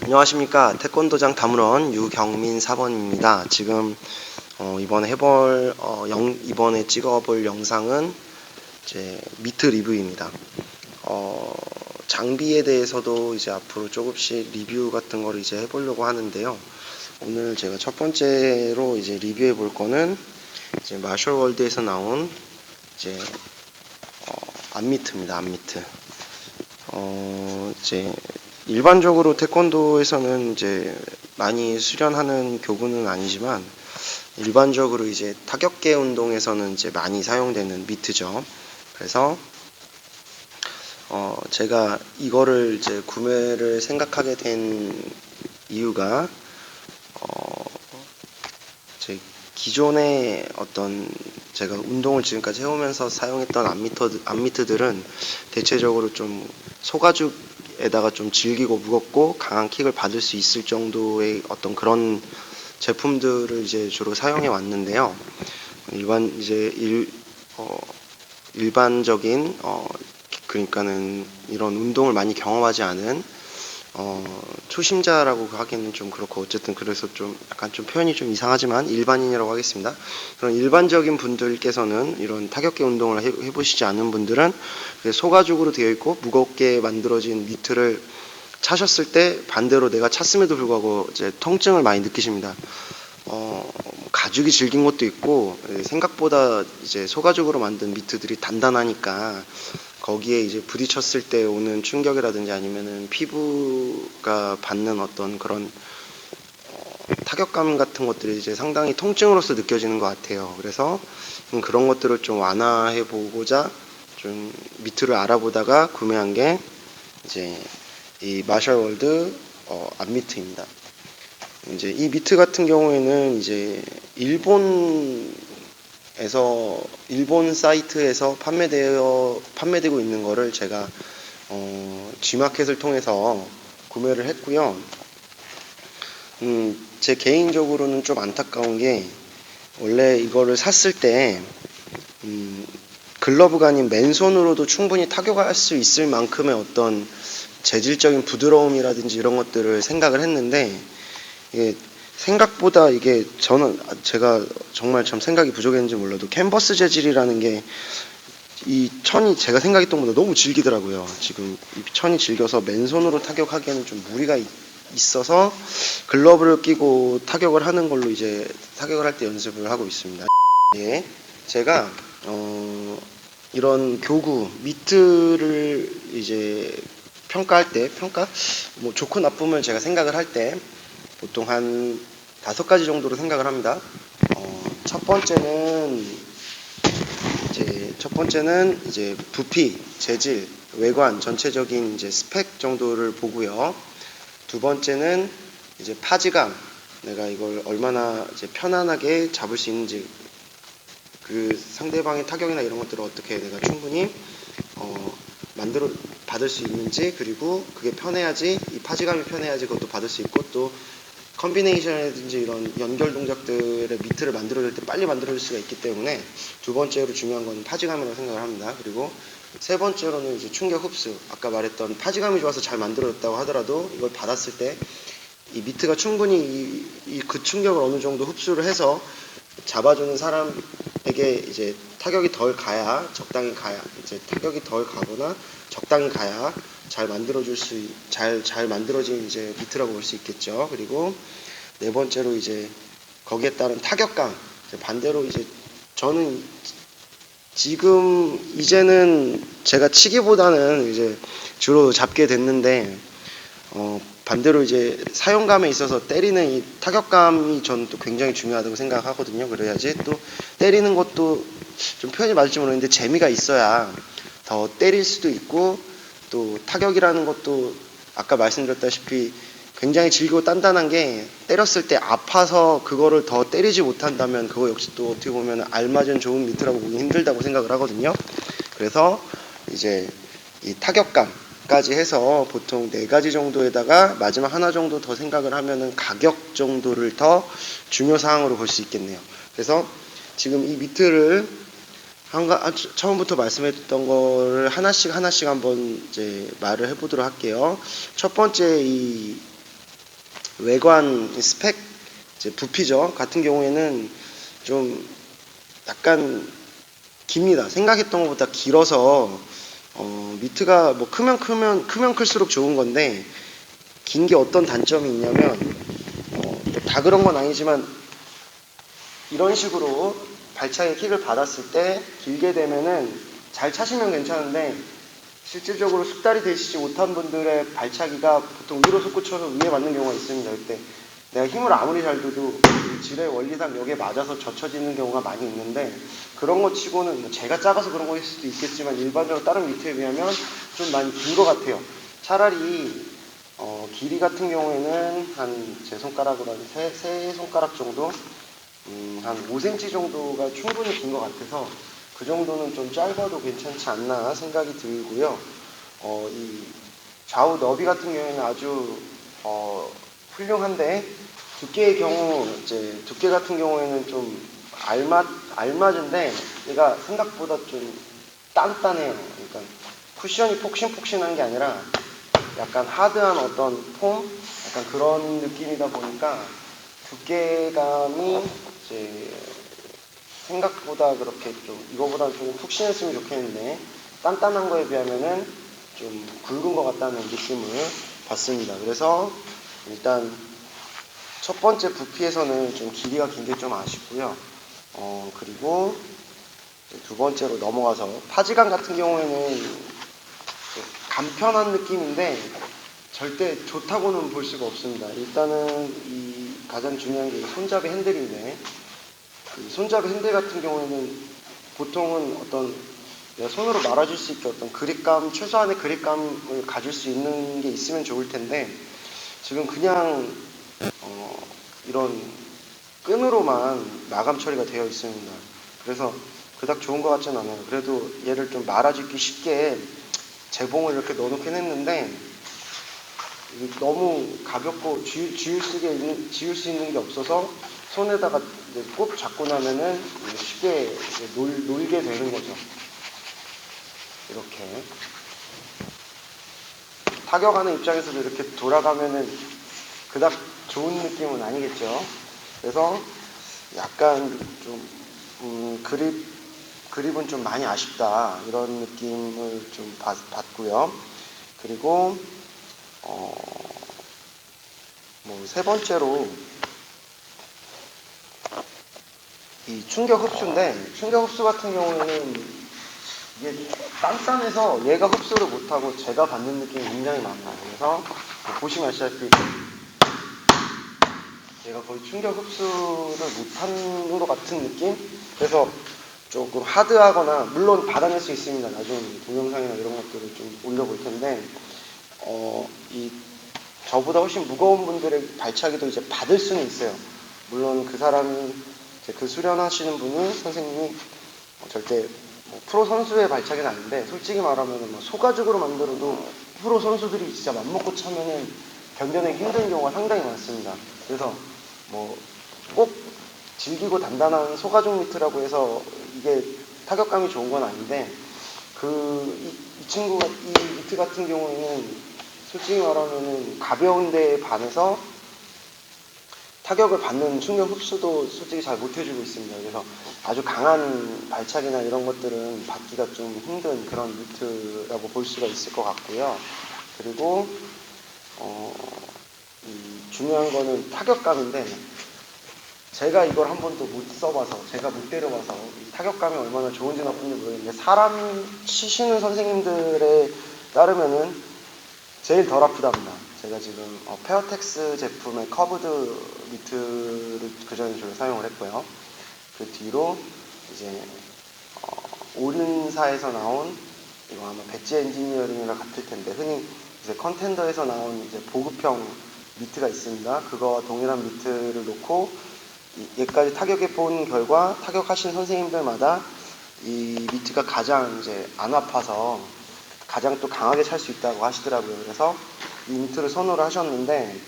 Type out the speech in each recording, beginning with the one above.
안녕하십니까. 태권도장 다문원 유경민 사번입니다. 지금 이번에 찍어볼 영상은 이제 미트 리뷰입니다. 장비에 대해서도 이제 앞으로 조금씩 리뷰 같은 걸 이제 해보려고 하는데요. 오늘 제가 첫 번째로 이제 리뷰해 볼 거는 이제 마셜월드에서 나온 이제 암미트입니다. 암미트. 이제 일반적으로 태권도에서는 이제 많이 수련하는 교구는 아니지만 일반적으로 이제 타격계 운동에서는 이제 많이 사용되는 미트죠. 그래서 제가 이거를 이제 구매를 생각하게 된 이유가 제 기존의 어떤 제가 운동을 지금까지 해오면서 사용했던 암미트들은 대체적으로 좀 소가죽에다가 좀 질기고 무겁고 강한 킥을 받을 수 있을 정도의 어떤 그런 제품들을 이제 주로 사용해 왔는데요. 일반적인 그러니까는 이런 운동을 많이 경험하지 않은 초심자라고 하기는 좀 그렇고, 어쨌든 그래서 좀 약간 좀 표현이 좀 이상하지만 일반인이라고 하겠습니다. 그런 일반적인 분들께서는 이런 타격계 운동을 해보시지 않은 분들은 소가죽으로 되어 있고 무겁게 만들어진 미트를 차셨을 때 반대로 내가 찼음에도 불구하고 이제 통증을 많이 느끼십니다. 가죽이 질긴 것도 있고 생각보다 이제 소가죽으로 만든 미트들이 단단하니까 거기에 이제 부딪혔을 때 오는 충격이라든지 아니면은 피부가 받는 어떤 그런 타격감 같은 것들이 이제 상당히 통증으로서 느껴지는 것 같아요. 그래서 그런 것들을 좀 완화해 보고자 좀 미트를 알아보다가 구매한 게 이제 이 마셜월드 암미트입니다. 이제 이 미트 같은 경우에는 이제 일본 사이트에서 판매되고 있는 거를 제가 G마켓을 통해서 구매를 했고요. 제 개인적으로는 좀 안타까운 게, 원래 이거를 샀을 때 글러브가 아닌 맨손으로도 충분히 타격할 수 있을 만큼의 어떤 재질적인 부드러움이라든지 이런 것들을 생각을 했는데, 이게 생각보다 제가 정말 참 생각이 부족했는지 몰라도 캔버스 재질이라는 게 이 천이 제가 생각했던 것보다 너무 질기더라고요. 지금 이 천이 질겨서 맨손으로 타격하기에는 좀 무리가 있어서 글러브를 끼고 타격을 하는 걸로 이제 타격을 할 때 연습을 하고 있습니다. 예, 제가 이런 교구 미트를 이제 평가할 때 뭐 좋고 나쁨을 제가 생각을 할 때 보통 한 5가지 정도로 생각을 합니다. 첫 번째는 이제 부피, 재질, 외관, 전체적인 이제 스펙 정도를 보고요. 두 번째는 이제 파지감, 내가 이걸 얼마나 이제 편안하게 잡을 수 있는지, 그 상대방의 타격이나 이런 것들을 어떻게 내가 충분히 받을 수 있는지, 그리고 그게 편해야지, 이 파지감이 편해야지 그것도 받을 수 있고, 또 컨비네이션이라든지 이런 연결 동작들의 미트를 만들어줄 때 빨리 만들어줄 수가 있기 때문에 두 번째로 중요한 건 파지감이라고 생각을 합니다. 그리고 세 번째로는 이제 충격 흡수, 아까 말했던 파지감이 좋아서 잘 만들어졌다고 하더라도 이걸 받았을 때 이 미트가 충분히 그 충격을 어느 정도 흡수를 해서 잡아주는 사람에게 이제 타격이 덜 가야, 이제 타격이 덜 가거나 적당히 가야 잘 만들어진 이제 미트라고 볼 수 있겠죠. 그리고 네 번째로 이제 거기에 따른 타격감. 반대로 이제 저는 이제는 제가 치기보다는 이제 주로 잡게 됐는데, 반대로 이제 사용감에 있어서 때리는 이 타격감이 저는 또 굉장히 중요하다고 생각하거든요. 그래야지 또 때리는 것도 좀 표현이 맞을지 모르겠는데 재미가 있어야 더 때릴 수도 있고, 또 타격이라는 것도 아까 말씀드렸다시피 굉장히 질기고 단단한 게 때렸을 때 아파서 그거를 더 때리지 못한다면 그거 역시 또 어떻게 보면 알맞은 좋은 미트라고 보기 힘들다고 생각을 하거든요. 그래서 이제 이 타격감까지 해서 보통 4가지 정도에다가 마지막 하나 정도 더 생각을 하면은 가격 정도를 더 중요사항으로 볼 수 있겠네요. 그래서 지금 이 미트를 처음부터 말씀했던 거를 하나씩 한번 이제 말을 해보도록 할게요. 첫 번째 이 외관 스펙, 이제 부피죠. 같은 경우에는 좀 약간 깁니다. 생각했던 것보다 길어서 미트가 뭐 크면 클수록 좋은 건데, 긴 게 어떤 단점이 있냐면 다 그런 건 아니지만 이런 식으로 발차기 킥을 받았을 때 길게 되면은 잘 차시면 괜찮은데, 실질적으로 숙달이 되시지 못한 분들의 발차기가 보통 위로 솟구쳐서 위에 맞는 경우가 있습니다. 그때 내가 힘을 아무리 잘 줘도 질의 원리상 여기에 맞아서 젖혀지는 경우가 많이 있는데, 그런 것 치고는 뭐 제가 작아서 그런 거일 수도 있겠지만 일반적으로 다른 미트에 비하면 좀 많이 긴 것 같아요. 차라리 길이 같은 경우에는 한 제 손가락으로 한 세 손가락 정도, 한 5cm 정도가 충분히 긴 것 같아서 그 정도는 좀 짧아도 괜찮지 않나 생각이 들고요. 이 좌우 너비 같은 경우에는 아주 훌륭한데, 두께의 경우 이제 두께 같은 경우에는 좀 알맞은데 얘가 생각보다 좀 단단해요. 그러니까 쿠션이 폭신폭신한 게 아니라 약간 하드한 어떤 폼, 약간 그런 느낌이다 보니까 두께감이 이제 생각보다 그렇게 좀 이거보다 좀 푹신했으면 좋겠는데 단단한 거에 비하면은 좀 굵은 것 같다는 느낌을 받습니다. 그래서 일단 첫 번째 부피에서는 좀 길이가 긴 게 좀 아쉽고요. 그리고 두 번째로 넘어가서 파지감 같은 경우에는 간편한 느낌인데 절대 좋다고는 볼 수가 없습니다. 일단은 이 가장 중요한 게 손잡이 핸들인데, 이 손잡이 핸들 같은 경우에는 보통은 어떤 내가 손으로 말아줄 수 있게 어떤 그립감, 최소한의 그립감을 가질 수 있는 게 있으면 좋을 텐데, 지금 그냥 이런 끈으로만 마감 처리가 되어 있습니다. 그래서 그닥 좋은 것 같지는 않아요. 그래도 얘를 좀 말아주기 쉽게 재봉을 이렇게 넣어놓긴 했는데, 너무 가볍고 지울 수 있는 게 없어서 손에다가 꼭 잡고 나면은 쉽게 놀게 되는 거죠. 이렇게 타격하는 입장에서도 이렇게 돌아가면은 그닥 좋은 느낌은 아니겠죠. 그래서 약간 좀 그립은 좀 많이 아쉽다 이런 느낌을 좀 받고요. 그리고 뭐 세 번째로 이 충격 흡수인데, 충격 흡수 같은 경우에는 이게 단단해서 얘가 흡수를 못하고 제가 받는 느낌이 굉장히 많아요. 그래서 보시면 아시다시피 얘가 거의 충격 흡수를 못하는 것 같은 느낌? 그래서 조금 하드하거나, 물론 받아낼 수 있습니다. 나중에 동영상이나 이런 것들을 좀 올려볼 텐데, 이 저보다 훨씬 무거운 분들의 발차기도 이제 받을 수는 있어요. 물론 그 사람이 그 수련하시는 분이 선생님이 절대 뭐 프로 선수의 발차기는 아닌데, 솔직히 말하면 뭐 소가죽으로 만들어도 프로 선수들이 진짜 맘먹고 차면은 견뎌내기 힘든 경우가 상당히 많습니다. 그래서 뭐 꼭 질기고 단단한 소가죽 미트라고 해서 이게 타격감이 좋은 건 아닌데, 이 친구가 이 미트 같은 경우에는 솔직히 말하면은 가벼운 데에 반해서 타격을 받는 충격 흡수도 솔직히 잘 못해주고 있습니다. 그래서 아주 강한 발차기나 이런 것들은 받기가 좀 힘든 그런 미트라고 볼 수가 있을 것 같고요. 그리고 중요한 거는 타격감인데, 제가 이걸 한 번도 못 써봐서, 제가 못 때려봐서 이 타격감이 얼마나 좋은지 나쁜지 모르겠는데, 사람 치시는 선생님들에 따르면은 제일 덜 아프답니다. 제가 지금 페어텍스 제품의 커브드 미트를 그 전에 주로 사용을 했고요. 그 뒤로 이제 오른사에서 나온, 이거 아마 배지 엔지니어링이랑 같을 텐데, 흔히 이제 컨텐더에서 나온 이제 보급형 미트가 있습니다. 그거와 동일한 미트를 놓고 얘까지 타격해 본 결과, 타격하신 선생님들마다 이 미트가 가장 이제 안 아파서 가장 또 강하게 찰 수 있다고 하시더라고요. 그래서 이 미트를 선호를 하셨는데,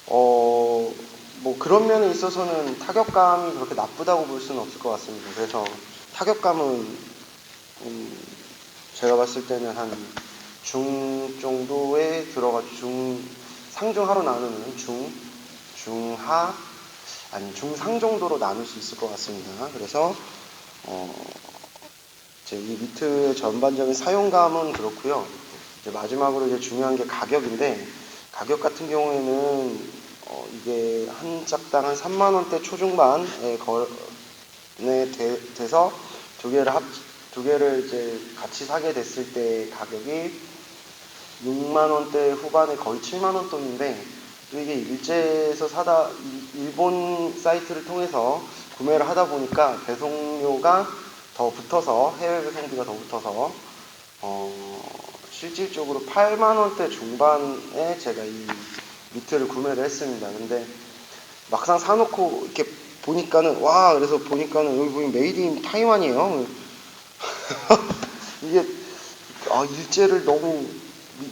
뭐 그런 면에 있어서는 타격감이 그렇게 나쁘다고 볼 수는 없을 것 같습니다. 그래서 타격감은 제가 봤을 때는 한 중 정도에 들어가, 중 상중하로 나누는 중하, 아니 중상 정도로 나눌 수 있을 것 같습니다. 그래서 이제 이 미트 전반적인 사용감은 그렇고요. 이제 마지막으로 이제 중요한 게 가격인데, 가격 같은 경우에는 이게 한 짝당 한 3만 원대 초중반에 돼서 두 개를 이제 같이 사게 됐을 때 가격이 6만 원대 후반에 거의 7만 원 돈인데, 또 이게 일제에서 일본 사이트를 통해서 구매를 하다 보니까 배송료가 더 붙어서, 해외 배송비가 더 붙어서 실질적으로 8만 원대 중반에 제가 이 미트를 구매를 했습니다. 근데 막상 사놓고 이렇게 보니까는, 와, 그래서 보니까는 여기 보면 메이드 인 타이완이에요. 이게 일제를 너무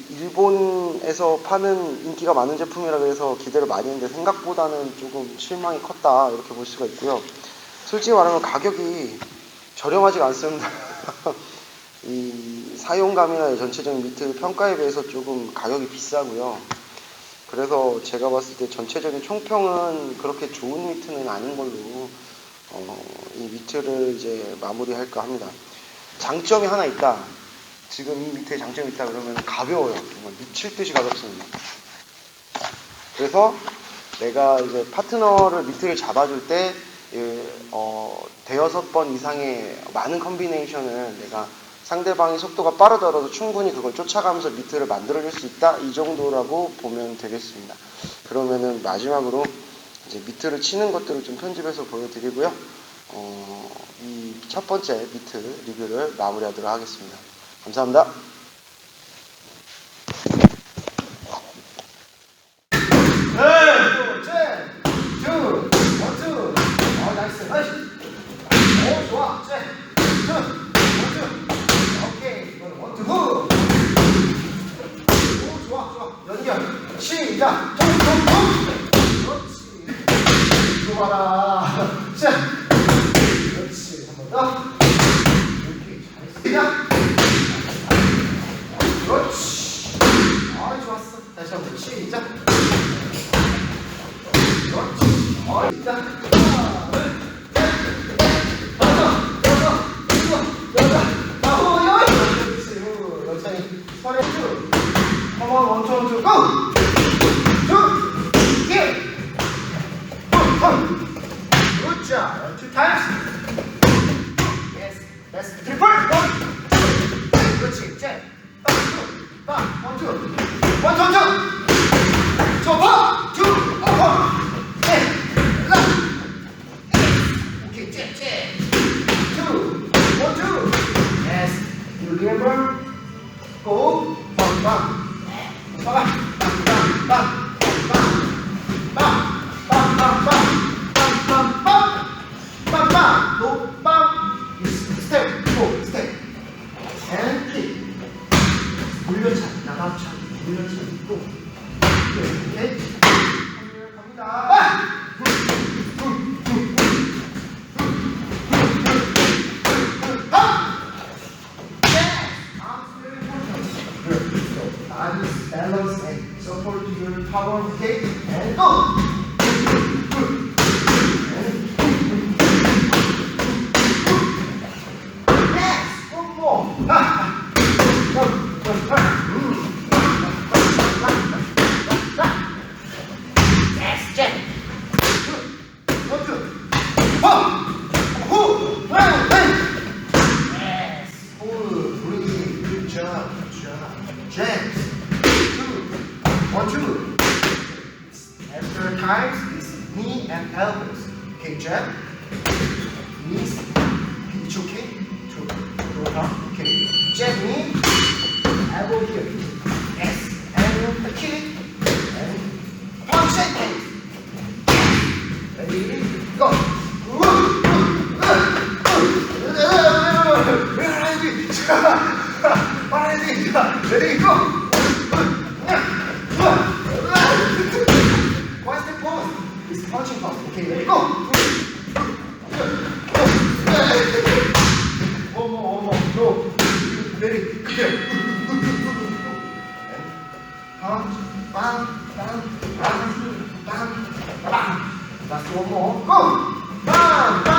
일본에서 파는 인기가 많은 제품이라 그래서 기대를 많이 했는데 생각보다는 조금 실망이 컸다, 이렇게 볼 수가 있고요. 솔직히 말하면 가격이 저렴하지가 않습니다. 이 사용감이나 전체적인 미트 평가에 비해서 조금 가격이 비싸고요. 그래서 제가 봤을 때 전체적인 총평은 그렇게 좋은 미트는 아닌 걸로 이 미트를 이제 마무리할까 합니다. 장점이 하나 있다. 지금 이 미트에 장점이 있다 그러면 가벼워요. 정말 미칠 듯이 가볍습니다. 그래서 내가 이제 파트너를 미트를 잡아줄 때 대여섯 번 이상의 많은 컨비네이션을 내가 상대방이 속도가 빠르더라도 충분히 그걸 쫓아가면서 미트를 만들어줄 수 있다, 이 정도라고 보면 되겠습니다. 그러면은 마지막으로 이제 미트를 치는 것들을 좀 편집해서 보여드리고요. 이 첫 번째 미트 리뷰를 마무리하도록 하겠습니다. 감사합니다. 시작! 그렇지. 이거 봐라. 자. 그렇지. 한 번 더. 이렇게 잘했어. 시작! 그렇지. 좋았어. 다시 한 번. 시작! 그렇지. 시작! Come on, 1, 2, 2, go! Good job. 2 times. Yes. That's triple. 그렇지. 잽. 1, 2. 1, 2, 2. 저봐. 2. 셋. 오케이. 잽. 2. 1, 2. Yes. You remember? Go. Bang. Bang. No bang. Step. Go. Step. And kick. 물려차기. 나가차기. 물려차기. 또. 오케이. 갑니다. Balance and support to your power, okay? And go! Yes! One more! Yes, Jack! Good! 1, 2! Yes! Good! Breathe! Good job! Good job! Jack! 1, 2. After times is knee and elbows. Okay, jab. Knees. It's okay. Okay. Jab knee. Elbow here. Yes. And the kick. And punch and kick. Ready? Go. Ready? Go. What's the pose? It's punching pose. Okay, ready, go! One more, go. Ready, clear. And punch, bang, 빵, 빵, 빵, 빵. That's one more. Go! 빵, 빵.